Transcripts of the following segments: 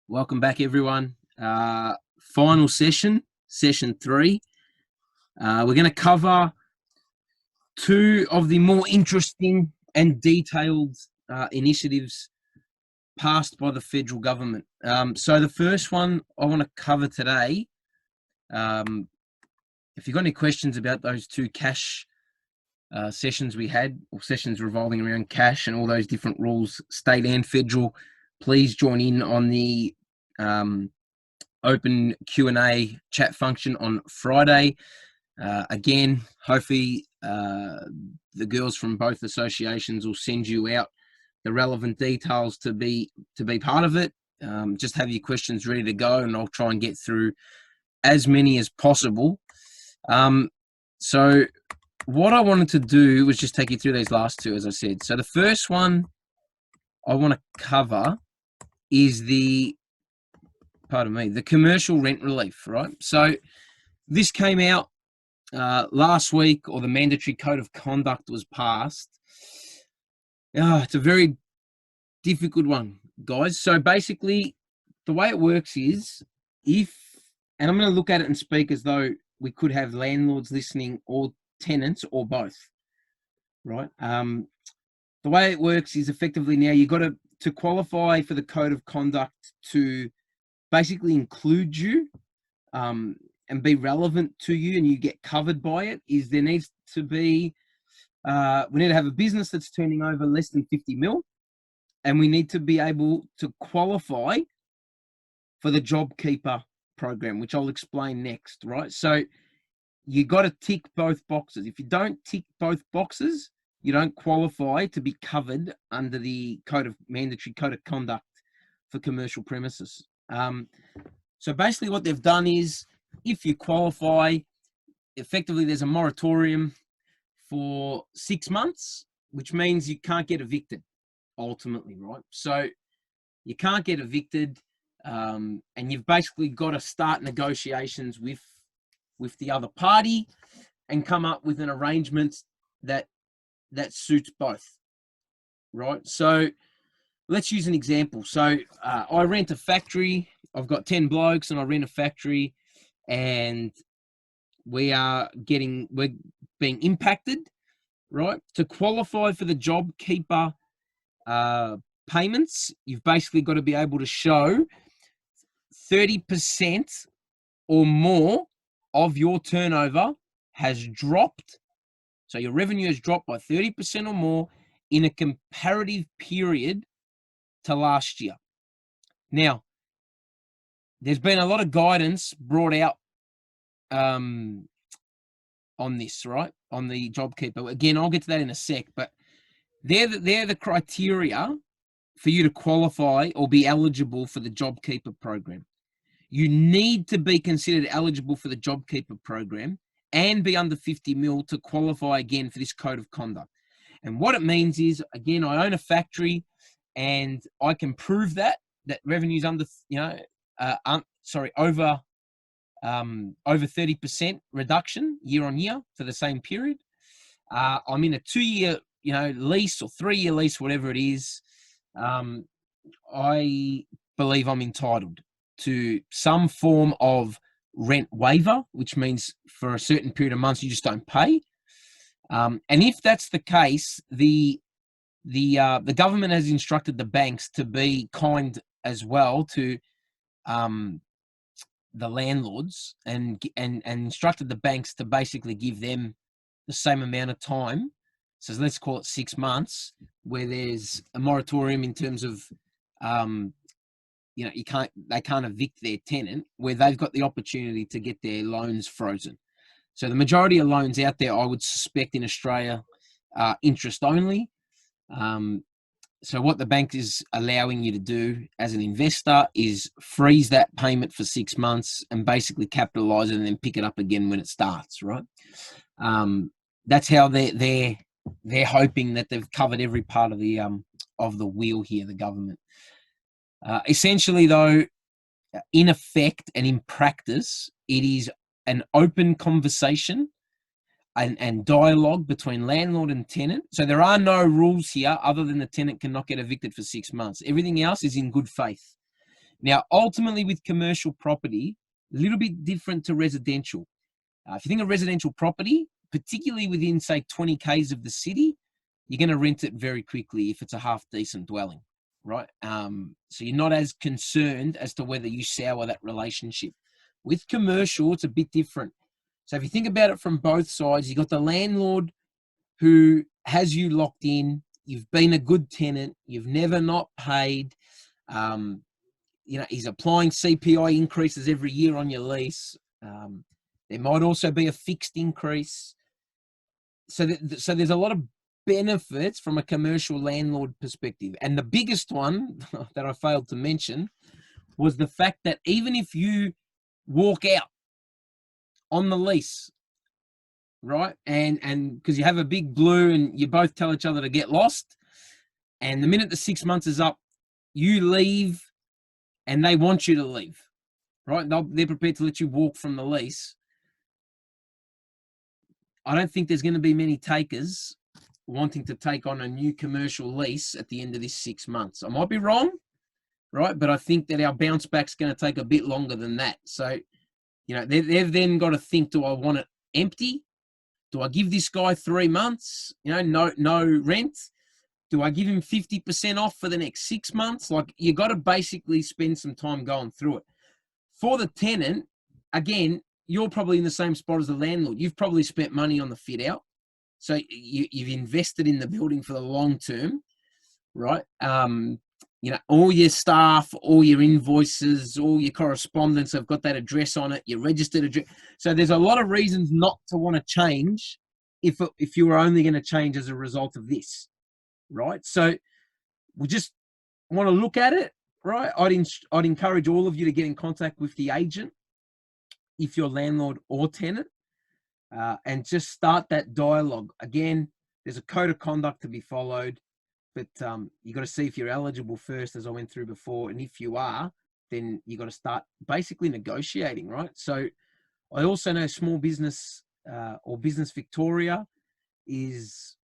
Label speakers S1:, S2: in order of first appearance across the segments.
S1: Welcome back, everyone. Final session, session 3. We're going to cover two of the more interesting and detailed initiatives passed by the federal government. So the first one I want to cover today, if you've got any questions about those two cash sessions we had, or sessions revolving around cash and all those different rules, state and federal, please join in on the open Q&A chat function on Friday. Again, hopefully the girls from both associations will send you out the relevant details to be part of it. Just have your questions ready to go, and I'll try and get through as many as possible. So what I wanted to do was just take you through these last two, as I said. So the first one I want to cover is the commercial rent relief, right? So this came out last week, or the mandatory code of conduct was passed. It's a very difficult one, guys. So basically, the way it works is and I'm going to look at it and speak as though we could have landlords listening or tenants or both, right? The way it works is effectively now you've got to qualify for the code of conduct to basically include you and be relevant to you, and you get covered by it. Is there needs to be we need to have a business that's turning over less than 50 mil, and we need to be able to qualify for the JobKeeper program, which I'll explain next, right? So you got to tick both boxes. If you don't tick both boxes, you don't qualify to be covered under the mandatory code of conduct for commercial premises. So basically what they've done is, if you qualify, effectively there's a moratorium for 6 months, which means you can't get evicted ultimately, right? So you can't get evicted, and you've basically got to start negotiations with the other party and come up with an arrangement that suits both, right? So let's use an example. So I rent a factory. I've got 10 blokes and I rent a factory, and we're being impacted, right? To qualify for the JobKeeper payments, you've basically got to be able to show 30% or more of your turnover has dropped. So your revenue has dropped by 30% or more in a comparative period to last year. Now, there's been a lot of guidance brought out on this, right? On the JobKeeper. Again, I'll get to that in a sec, but they're the criteria for you to qualify or be eligible for the JobKeeper program. You need to be considered eligible for the JobKeeper program and be under 50 mil to qualify again for this code of conduct. And what it means is, again, I own a factory and I can prove that revenue's under, over 30% reduction year on year for the same period. I'm in a 2-year, lease or 3-year lease, whatever it is. I believe I'm entitled to some form of rent waiver, which means for a certain period of months you just don't pay. And if that's the case, the government has instructed the banks to be kind as well to the landlords, and instructed the banks to basically give them the same amount of time. So let's call it 6 months, where there's a moratorium in terms of they can't evict their tenant, where they've got the opportunity to get their loans frozen. So the majority of loans out there, I would suspect in Australia, are interest only. So what the bank is allowing you to do as an investor is freeze that payment for 6 months and basically capitalize it and then pick it up again when it starts, right? That's how they're hoping that they've covered every part of the wheel here, the government. Essentially, though, in effect and in practice, it is an open conversation and dialogue between landlord and tenant. So there are no rules here other than the tenant cannot get evicted for 6 months. Everything else is in good faith. Now, ultimately with commercial property, a little bit different to residential. If you think of residential property, particularly within, say, 20 Ks of the city, you're going to rent it very quickly if it's a half-decent dwelling, right? So you're not as concerned as to whether you sour that relationship. With commercial, it's a bit different. So if you think about it from both sides, you've got the landlord who has you locked in, you've been a good tenant, you've never not paid, he's applying CPI increases every year on your lease. There might also be a fixed increase. So there's a lot of benefits from a commercial landlord perspective. And the biggest one that I failed to mention was the fact that even if you walk out on the lease, right, and because you have a big blue and you both tell each other to get lost, and the minute the 6 months is up, you leave and they want you to leave, right? They're prepared to let you walk from the lease. I don't think there's going to be many takers wanting to take on a new commercial lease at the end of this 6 months. I might be wrong, right? But I think that our bounce back's going to take a bit longer than that. So, they've then got to think, do I want it empty? Do I give this guy 3 months, no rent? Do I give him 50% off for the next 6 months? Like, you got to basically spend some time going through it. For the tenant, again, you're probably in the same spot as the landlord. You've probably spent money on the fit out. So you've invested in the building for the long term, right? All your staff, all your invoices, all your correspondence have got that address on it, your registered address. So there's a lot of reasons not to want to change if you were only going to change as a result of this, right? So we just want to look at it, right? I'd encourage all of you to get in contact with the agent if you're landlord or tenant, and just start that dialogue. Again, there's a code of conduct to be followed, but you got to see if you're eligible first, as I went through before. And if you are, then you got to start basically negotiating, right? So I also know Small Business or Business Victoria is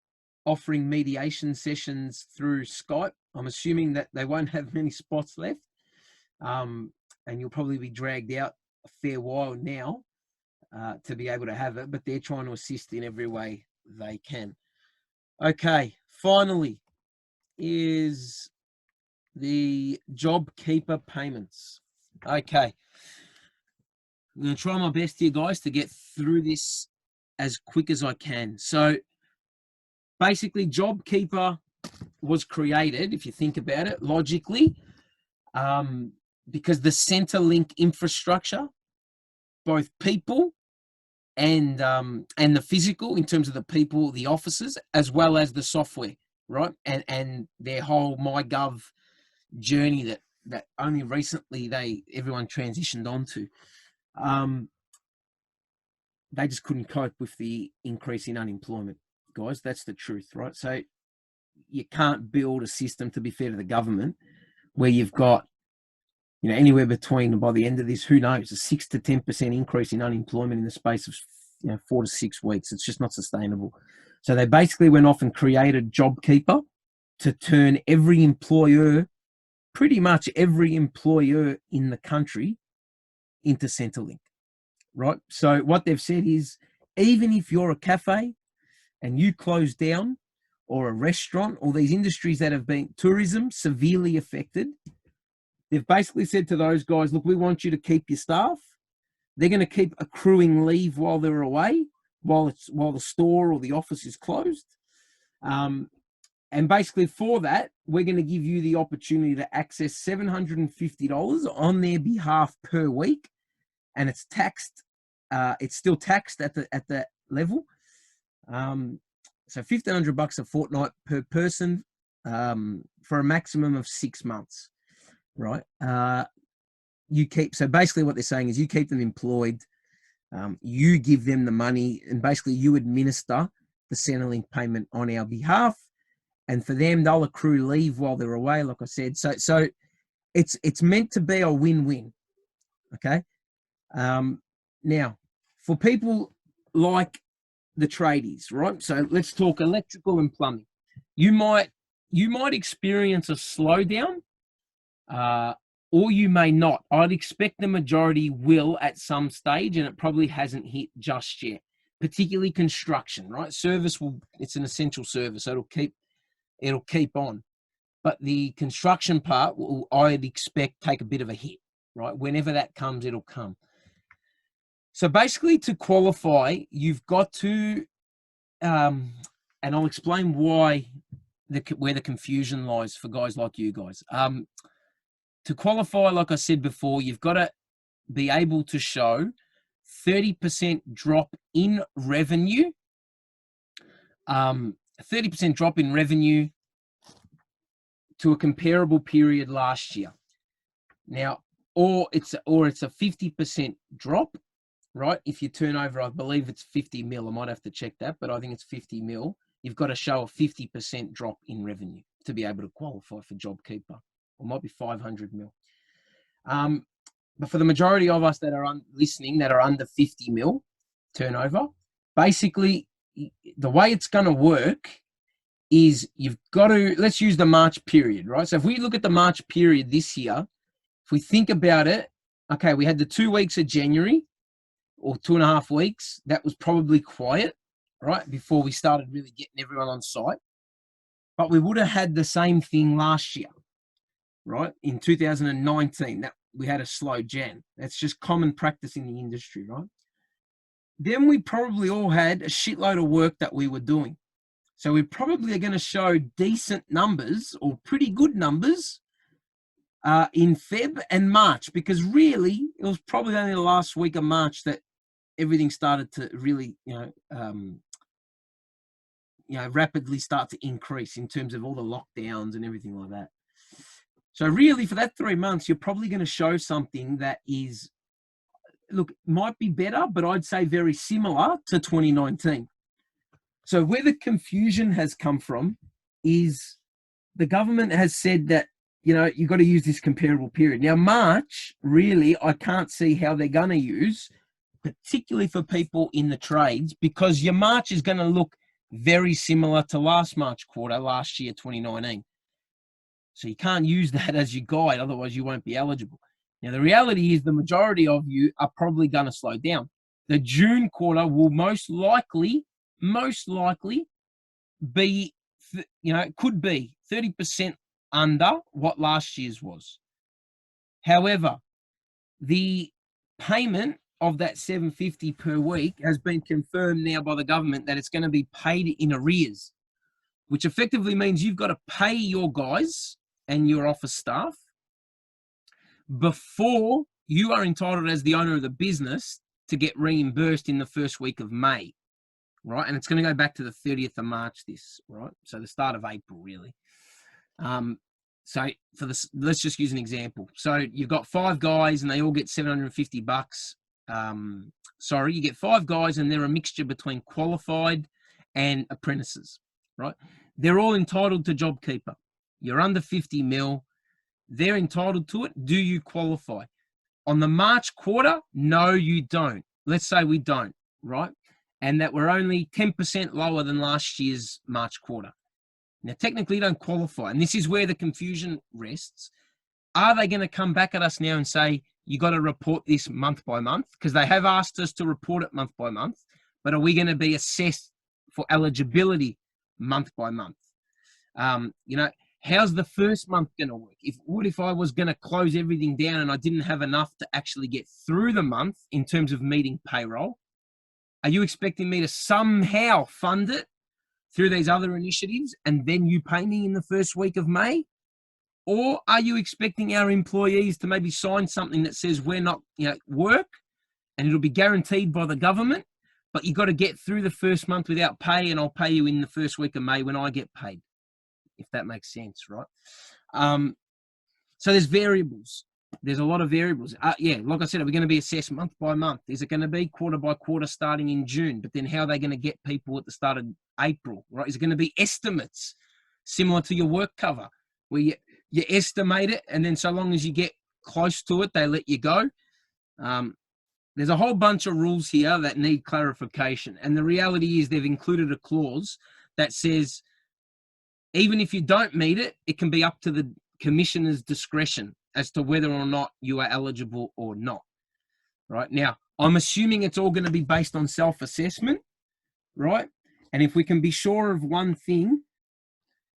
S1: offering mediation sessions through Skype. I'm assuming that they won't have many spots left, and you'll probably be dragged out a fair while now to be able to have it, but they're trying to assist in every way they can. Okay, finally is the JobKeeper payments. Okay, I'm going to try my best here, guys, to get through this as quick as I can. So basically, JobKeeper was created, if you think about it logically, because the Centrelink infrastructure, both people and the physical, in terms of the people, the offices, as well as the software, right? And their whole MyGov journey that only recently everyone transitioned onto. They just couldn't cope with the increase in unemployment, guys. That's the truth, right? So you can't build a system, to be fair to the government, where you've got anywhere between, by the end of this, who knows, a 6 to 10% increase in unemployment in the space of 4 to 6 weeks. It's just not sustainable. So they basically went off and created JobKeeper to turn pretty much every employer in the country into Centrelink, right? So what they've said is, even if you're a cafe and you close down, or a restaurant, or these industries that have been tourism severely affected, they've basically said to those guys, look, we want you to keep your staff. They're going to keep accruing leave while they're away, while the store or the office is closed. And basically for that, we're going to give you the opportunity to access $750 on their behalf per week. And it's taxed. It's still taxed at that level. So $1,500 a fortnight per person, for a maximum of 6 months, right? So basically what they're saying is, you keep them employed, you give them the money, and basically you administer the Centrelink payment on our behalf. And for them, they'll accrue leave while they're away, like I said. So it's meant to be a win-win, okay? Now, for people like the tradies, right? So let's talk electrical and plumbing. You might experience a slowdown or you may not. I'd expect the majority will at some stage, and it probably hasn't hit just yet, particularly construction, right? Service it's an essential service, so it'll keep on. But the construction part will, I'd expect, take a bit of a hit, right? Whenever that comes, it'll come. So basically, to qualify, you've got to, and I'll explain why where the confusion lies for guys like you guys. To qualify, like I said before, you've got to be able to show 30% drop in revenue, 30% drop in revenue to a comparable period last year. Now, or it's a 50% drop, right? If you turn over, I believe it's 50 mil. I might have to check that, but I think it's 50 mil. You've got to show a 50% drop in revenue to be able to qualify for JobKeeper. It might be 500 mil. But for the majority of us that are listening that are under 50 mil turnover, basically the way it's going to work is you've got to, let's use the March period, right? So if we look at the March period this year, if we think about it, okay, we had the 2 weeks of January or 2.5 weeks. That was probably quiet, right? Before we started really getting everyone on site. But we would have had the same thing last year, right? In 2019, that we had a slow Jan. That's just common practice in the industry, right? Then we probably all had a shitload of work that we were doing. So we probably are going to show decent numbers or pretty good numbers in Feb and March, because really it was probably only the last week of March that everything started to really, rapidly start to increase in terms of all the lockdowns and everything like that. So really for that 3 months, you're probably going to show something that is, look, might be better, but I'd say very similar to 2019. So where the confusion has come from is the government has said that, you've got to use this comparable period. Now, March, really, I can't see how they're going to use, particularly for people in the trades, because your March is going to look very similar to last March quarter, last year, 2019. So you can't use that as your guide, otherwise you won't be eligible. Now, the reality is the majority of you are probably going to slow down. The June quarter will most likely be, it could be 30% under what last year's was. However, the payment of that $750 per week has been confirmed now by the government that it's going to be paid in arrears, which effectively means you've got to pay your guys and your office staff before you are entitled as the owner of the business to get reimbursed in the first week of May, right? And it's going to go back to the 30th of March right? So the start of April, really. So for this, let's just use an example. So you've got 5 guys and they all get $750. You get 5 guys and they're a mixture between qualified and apprentices, right? They're all entitled to JobKeeper. You're under 50 mil. They're entitled to it. Do you qualify? On the March quarter, no, you don't. Let's say we don't, right? And that we're only 10% lower than last year's March quarter. Now, technically, you don't qualify. And this is where the confusion rests. Are they going to come back at us now and say, you got to report this month by month? Because they have asked us to report it month by month. But are we going to be assessed for eligibility month by month? How's the first month going to work? What if I was going to close everything down and I didn't have enough to actually get through the month in terms of meeting payroll? Are you expecting me to somehow fund it through these other initiatives and then you pay me in the first week of May? Or are you expecting our employees to maybe sign something that says we're not, work, and it'll be guaranteed by the government, but you got to get through the first month without pay, and I'll pay you in the first week of May when I get paid, if that makes sense, right? So there's variables. There's a lot of variables. Like I said, are we going to be assessed month by month? Is it going to be quarter by quarter starting in June? But then how are they going to get people at the start of April, right? Is it going to be estimates similar to your work cover where you estimate it, and then so long as you get close to it, they let you go? There's a whole bunch of rules here that need clarification. And the reality is they've included a clause that says even if you don't meet it, it can be up to the commissioner's discretion as to whether or not you are eligible or not. Right now, I'm assuming it's all going to be based on self-assessment, right? And if we can be sure of one thing,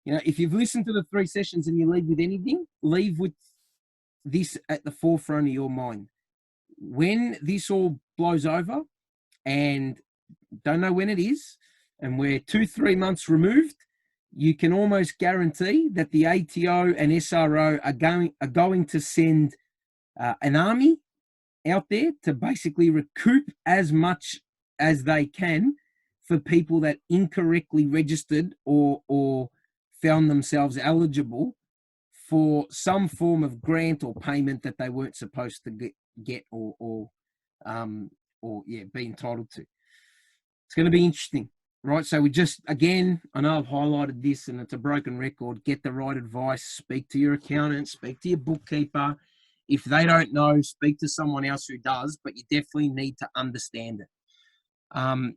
S1: if you've listened to the 3 sessions and you leave with anything, leave with this at the forefront of your mind. When this all blows over, and don't know when it is, and we're 2-3 months removed, you can almost guarantee that the ATO and SRO are going to send an army out there to basically recoup as much as they can for people that incorrectly registered or found themselves eligible for some form of grant or payment that they weren't supposed to get or be entitled to. It's going to be interesting, right? So we just, again, I know I've highlighted this and it's a broken record. Get the right advice. Speak to your accountant. Speak to your bookkeeper. If they don't know, speak to someone else who does, but you definitely need to understand it.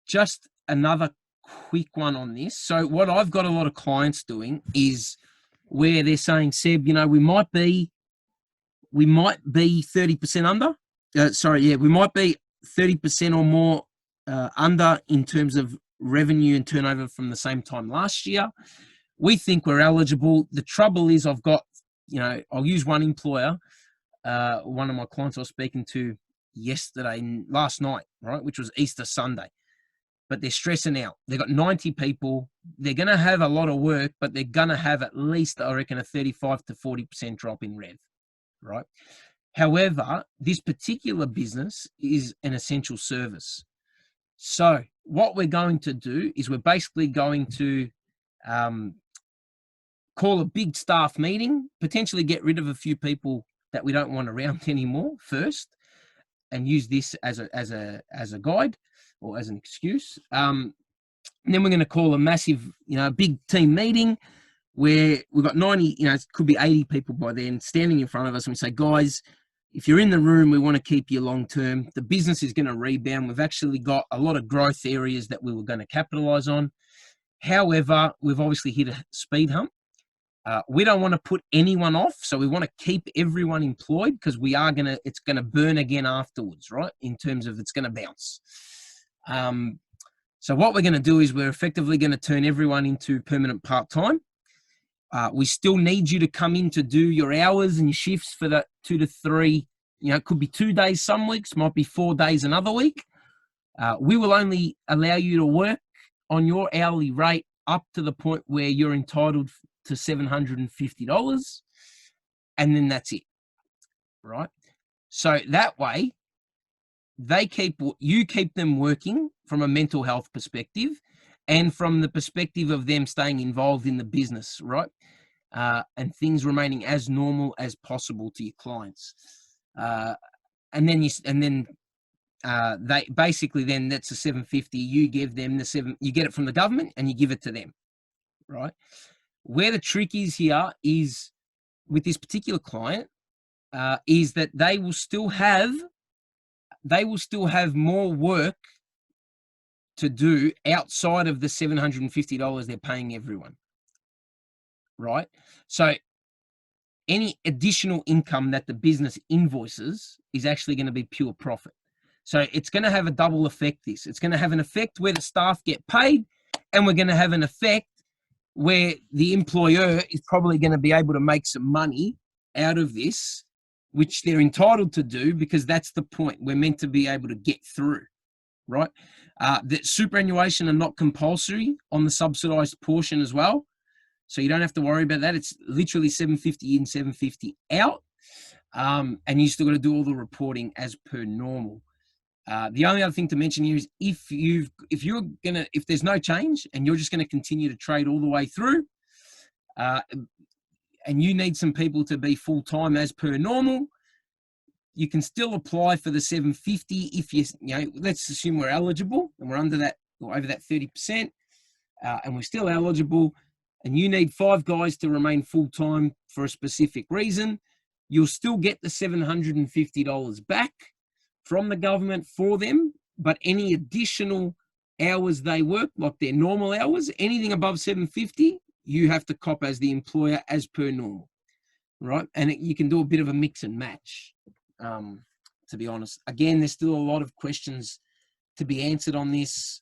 S1: Just another quick one on this. So what I've got a lot of clients doing is where they're saying, Seb, we might be 30% under. We might be 30% or more under in terms of revenue and turnover from the same time last year. We think we're eligible. The trouble is I've got, I'll use one employer, one of my clients I was speaking to last night, right, which was Easter Sunday. But they're stressing out. They've got 90 people. They're going to have a lot of work, but they're going to have at least, I reckon, a 35 to 40% drop in rev, right? However, this particular business is an essential service. So what we're going to do is we're basically going to call a big staff meeting, potentially get rid of a few people that we don't want around anymore first, and use this as a guide or as an excuse. And then we're going to call a massive, big team meeting where we've got 90, it could be 80 people by then standing in front of us, and we say, guys, if you're in the room, we want to keep you long term. The business is going to rebound. We've actually got a lot of growth areas that we were going to capitalize on. However, we've obviously hit a speed hump. We don't want to put anyone off, so we want to keep everyone employed because it's going to burn again afterwards, right? In terms of it's going to bounce. So what we're going to do is we're effectively going to turn everyone into permanent part-time. We still need you to come in to do your hours and your shifts for that 2 to 3. It could be 2 days some weeks, might be 4 days another week. We will only allow you to work on your hourly rate up to the point where you're entitled to $750, and then that's it, right? So that way, you keep them working from a mental health perspective and from the perspective of them staying involved in the business, right? And things remaining as normal as possible to your clients. And then they basically, then that's the 750. You give them you get it from the government and you give it to them, right? Where the trick is here is with this particular client, is that they will still have more work to do outside of the $750 they're paying everyone, right? So any additional income that the business invoices is actually going to be pure profit. So it's going to have a double effect. It's going to have an effect where the staff get paid, and we're going to have an effect where the employer is probably going to be able to make some money out of this, which they're entitled to do because that's the point. We're meant to be able to get through, right? That superannuation are not compulsory on the subsidised portion as well. So you don't have to worry about that. It's literally $750 in, $750 out. And you still got to do all the reporting as per normal. The only other thing to mention here is if there's no change and you're just going to continue to trade all the way through, and you need some people to be full-time as per normal, you can still apply for the 750 if let's assume we're eligible and we're under that or over that 30%, and we're still eligible, and you need 5 guys to remain full-time for a specific reason, you'll still get the $750 back from the government for them, but any additional hours they work, like their normal hours, anything above 750, you have to cop as the employer as per normal, right? And you can do a bit of a mix and match, to be honest. Again, there's still a lot of questions to be answered on this.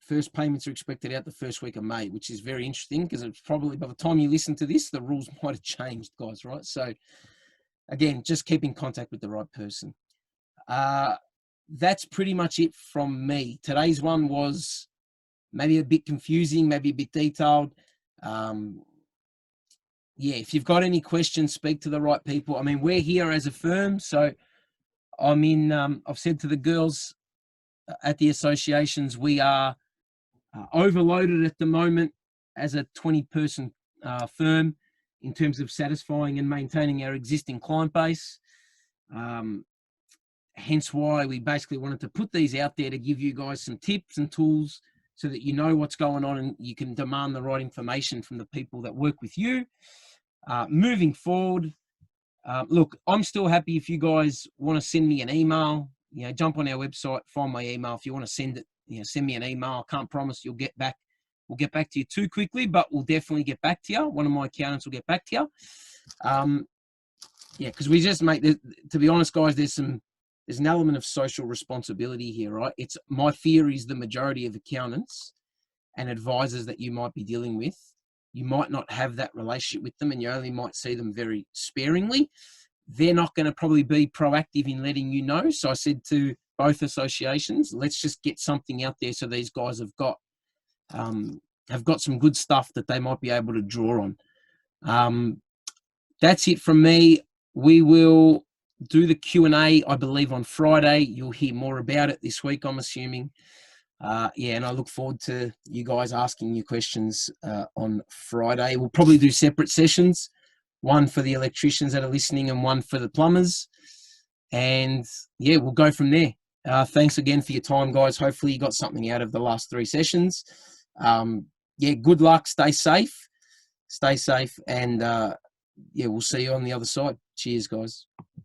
S1: First payments are expected out the first week of May, which is very interesting because it's probably by the time you listen to this, the rules might have changed, guys, right? So again, just keep in contact with the right person. That's pretty much it from me. Today's one was maybe a bit confusing, maybe a bit detailed. Yeah, if you've got any questions, speak to the right people. I mean, we're here as a firm, so I'm in, I've said to the girls at the associations, we are overloaded at the moment as a 20-person firm in terms of satisfying and maintaining our existing client base. Hence why we basically wanted to put these out there to give you guys some tips and tools so that you know what's going on and you can demand the right information from the people that work with you. Moving forward, look, I'm still happy if you guys want to send me an email, you know, jump on our website, find my email. If you want to send it, you know, send me an email. I can't promise you'll get back. We'll get back to you too quickly, but we'll definitely get back to you. One of my accountants will get back to you. Yeah, because we just make, to be honest, guys, there's an element of social responsibility here, right? It's my fear is the majority of accountants and advisors that you might be dealing with, you might not have that relationship with them and you only might see them very sparingly. They're not going to probably be proactive in letting you know. So I said to both associations, let's just get something out there so these guys have got some good stuff that they might be able to draw on. That's it from me. We will do the Q&A, I believe, on Friday. You'll hear more about it this week, I'm assuming. Yeah, and I look forward to you guys asking your questions on Friday. We'll probably do separate sessions, one for the electricians that are listening and one for the plumbers. And yeah, we'll go from there. Thanks again for your time, guys. Hopefully you got something out of the last 3 sessions. Yeah, good luck. Stay safe. And yeah, we'll see you on the other side. Cheers, guys.